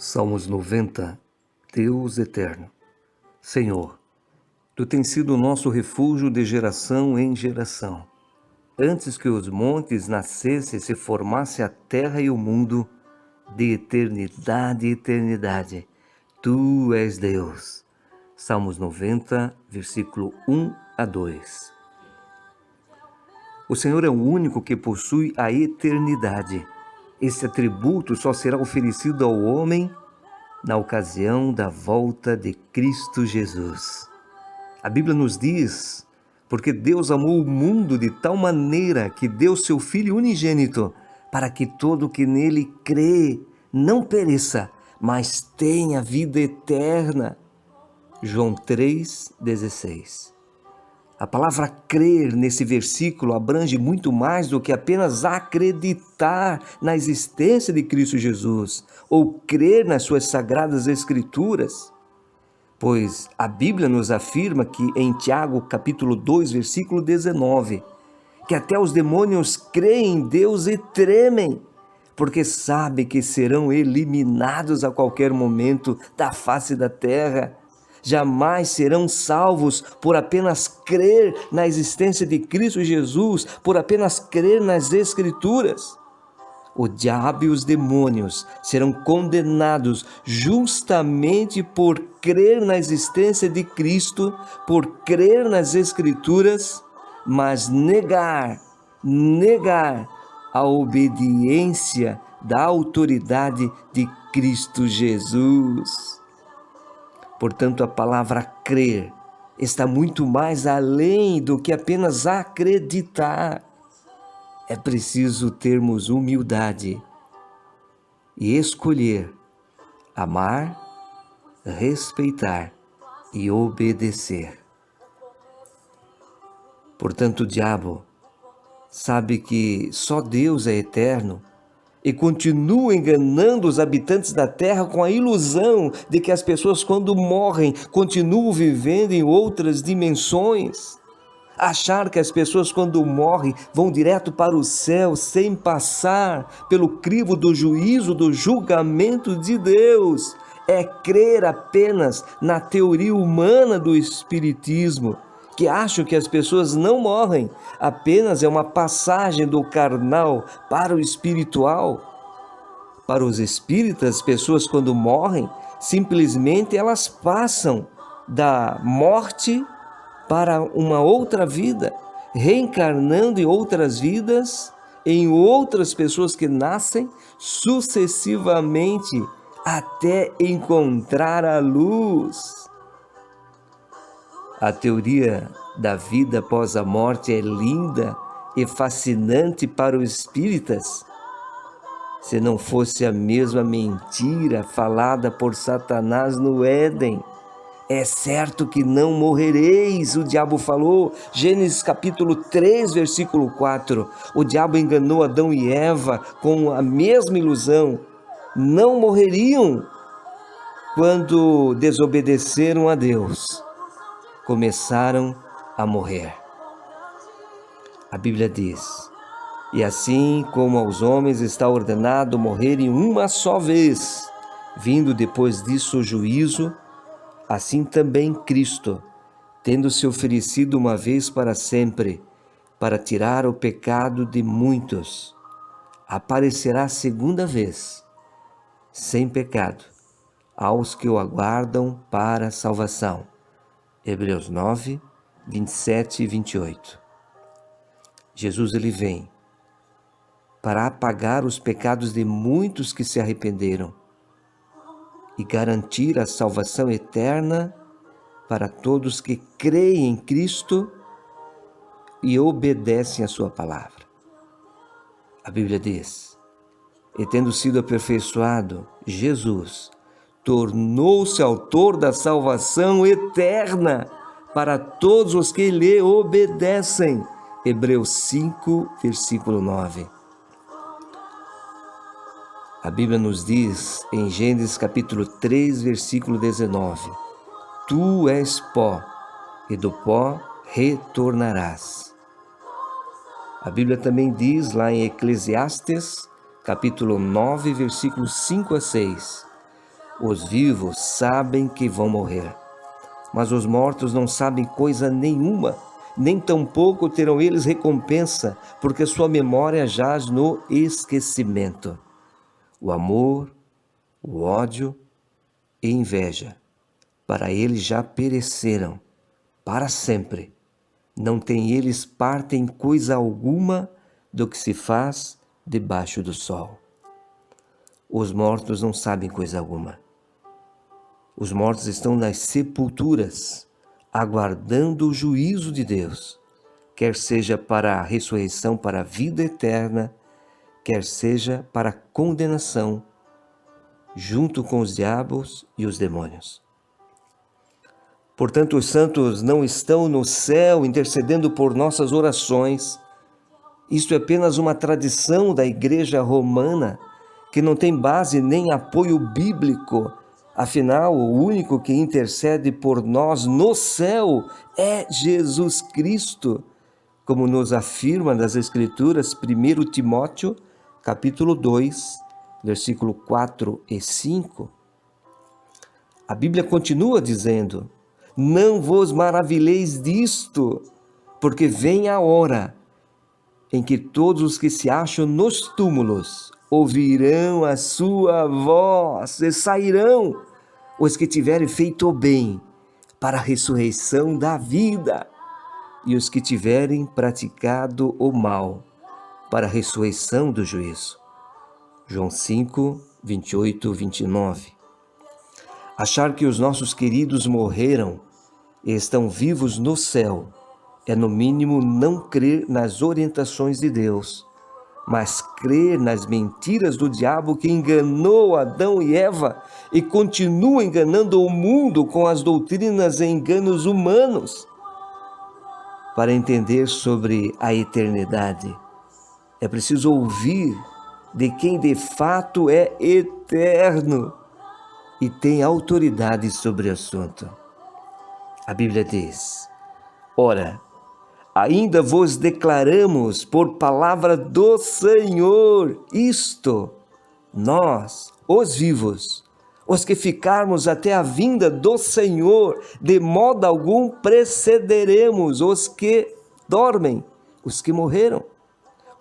Salmos 90. Deus eterno. Senhor, Tu tens sido o nosso refúgio de geração em geração. Antes que os montes nascessem, se formasse a terra e o mundo, de eternidade em eternidade, Tu és Deus. Salmos 90, versículo 1 a 2. O Senhor é o único que possui a eternidade. Esse atributo só será oferecido ao homem na ocasião da volta de Cristo Jesus. A Bíblia nos diz, porque Deus amou o mundo de tal maneira que deu seu Filho unigênito, para que todo que nele crê não pereça, mas tenha vida eterna. João 3,16. A palavra crer nesse versículo abrange muito mais do que apenas acreditar na existência de Cristo Jesus ou crer nas suas sagradas escrituras, pois a Bíblia nos afirma que em Tiago capítulo 2, versículo 19, que até os demônios creem em Deus e tremem, porque sabem que serão eliminados a qualquer momento da face da terra. Jamais serão salvos por apenas crer na existência de Cristo Jesus, por apenas crer nas Escrituras. O diabo e os demônios serão condenados justamente por crer na existência de Cristo, por crer nas Escrituras, mas negar a obediência da autoridade de Cristo Jesus. Portanto, a palavra crer está muito mais além do que apenas acreditar. É preciso termos humildade e escolher amar, respeitar e obedecer. Portanto, o diabo sabe que só Deus é eterno e continua enganando os habitantes da terra com a ilusão de que as pessoas, quando morrem, continuam vivendo em outras dimensões. Achar que as pessoas, quando morrem, vão direto para o céu sem passar pelo crivo do juízo, do julgamento de Deus, é crer apenas na teoria humana do espiritismo, que acham que as pessoas não morrem, apenas é uma passagem do carnal para o espiritual. Para os espíritas, pessoas quando morrem, simplesmente elas passam da morte para uma outra vida, reencarnando em outras vidas, em outras pessoas que nascem sucessivamente até encontrar a luz. A teoria da vida após a morte é linda e fascinante para os espíritas, se não fosse a mesma mentira falada por Satanás no Éden. É certo que não morrereis, o diabo falou. Gênesis capítulo 3, versículo 4. O diabo enganou Adão e Eva com a mesma ilusão. Não morreriam quando desobedeceram a Deus. Começaram a morrer. A Bíblia diz: e assim como aos homens está ordenado morrerem uma só vez, vindo depois disso o juízo, assim também Cristo, tendo se oferecido uma vez para sempre, para tirar o pecado de muitos, aparecerá segunda vez, sem pecado, aos que o aguardam para a salvação. Hebreus 9, 27 e 28. Jesus ele vem para apagar os pecados de muitos que se arrependeram e garantir a salvação eterna para todos que creem em Cristo e obedecem a sua palavra. A Bíblia diz: e tendo sido aperfeiçoado, Jesus tornou-se autor da salvação eterna para todos os que lhe obedecem. Hebreus 5, versículo 9. A Bíblia nos diz em Gênesis capítulo 3, versículo 19: tu és pó, e do pó retornarás. A Bíblia também diz lá em Eclesiastes capítulo 9, versículos 5 a 6: Os vivos sabem que vão morrer, mas os mortos não sabem coisa nenhuma, nem tampouco terão eles recompensa, porque sua memória jaz no esquecimento. O amor, o ódio e inveja, para eles já pereceram, para sempre. Não têm eles parte em coisa alguma do que se faz debaixo do sol. Os mortos não sabem coisa alguma. Os mortos estão nas sepulturas, aguardando o juízo de Deus, quer seja para a ressurreição para a vida eterna, quer seja para a condenação, junto com os diabos e os demônios. Portanto, os santos não estão no céu intercedendo por nossas orações. Isto é apenas uma tradição da Igreja Romana, que não tem base nem apoio bíblico. Afinal, o único que intercede por nós no céu é Jesus Cristo, como nos afirma nas Escrituras 1 Timóteo, capítulo 2, versículo 4 e 5. A Bíblia continua dizendo: não vos maravilheis disto, porque vem a hora em que todos os que se acham nos túmulos ouvirão a sua voz e sairão os que tiverem feito o bem para a ressurreição da vida e os que tiverem praticado o mal para a ressurreição do juízo. João 5, 28, 29. Achar que os nossos queridos morreram e estão vivos no céu é, no mínimo, não crer nas orientações de Deus, mas crer nas mentiras do diabo que enganou Adão e Eva e continua enganando o mundo com as doutrinas e enganos humanos. Para entender sobre a eternidade, é preciso ouvir de quem de fato é eterno e tem autoridade sobre o assunto. A Bíblia diz: ora, ainda vos declaramos por palavra do Senhor isto, nós, os vivos, os que ficarmos até a vinda do Senhor, de modo algum precederemos os que dormem, os que morreram.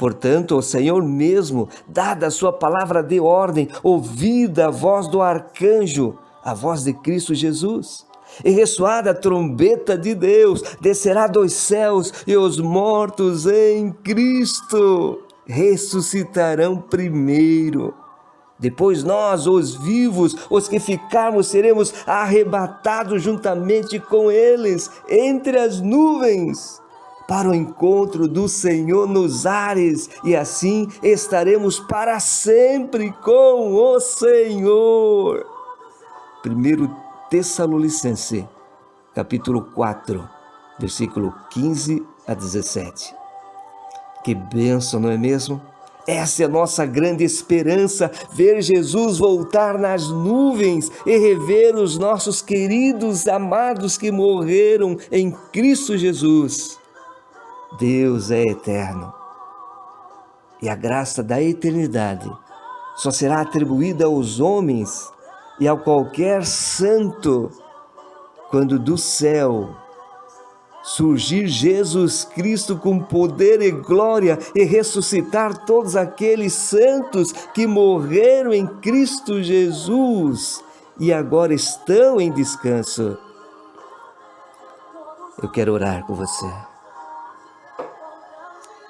Portanto, o Senhor mesmo, dada a sua palavra de ordem, ouvida a voz do arcanjo, a voz de Cristo Jesus, e ressoada a trombeta de Deus, descerá dos céus, e os mortos em Cristo ressuscitarão primeiro. Depois nós, os vivos, os que ficarmos, seremos arrebatados juntamente com eles entre as nuvens, para o encontro do Senhor nos ares, e assim estaremos para sempre com o Senhor. 1 Tessalonicenses, capítulo 4, versículo 15 a 17. Que bênção, não é mesmo? Essa é a nossa grande esperança, ver Jesus voltar nas nuvens e rever os nossos queridos amados que morreram em Cristo Jesus. Deus é eterno e a graça da eternidade só será atribuída aos homens e a qualquer santo quando do céu surgir Jesus Cristo com poder e glória e ressuscitar todos aqueles santos que morreram em Cristo Jesus e agora estão em descanso. Eu quero orar com você.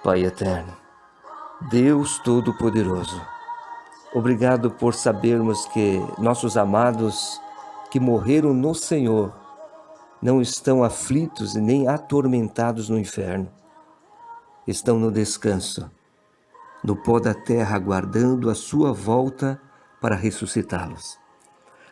Pai eterno, Deus Todo-Poderoso, obrigado por sabermos que nossos amados que morreram no Senhor não estão aflitos e nem atormentados no inferno. Estão no descanso, no pó da terra, aguardando a sua volta para ressuscitá-los.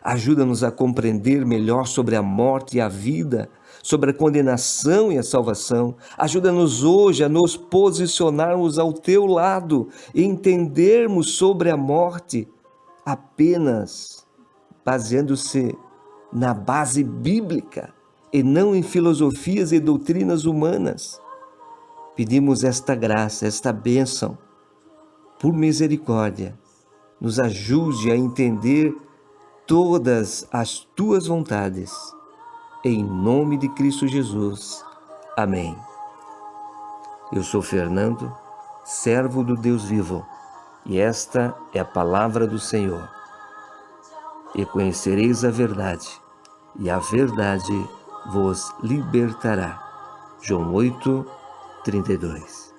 Ajuda-nos a compreender melhor sobre a morte e a vida, sobre a condenação e a salvação. Ajuda-nos hoje a nos posicionarmos ao teu lado e entendermos sobre a morte apenas baseando-se na base bíblica e não em filosofias e doutrinas humanas. Pedimos esta graça, esta bênção, por misericórdia. Nos ajude a entender todas as tuas vontades. Em nome de Cristo Jesus. Amém. Eu sou Fernando, servo do Deus vivo, e esta é a palavra do Senhor. E conhecereis a verdade, e a verdade vos libertará. João 8:32.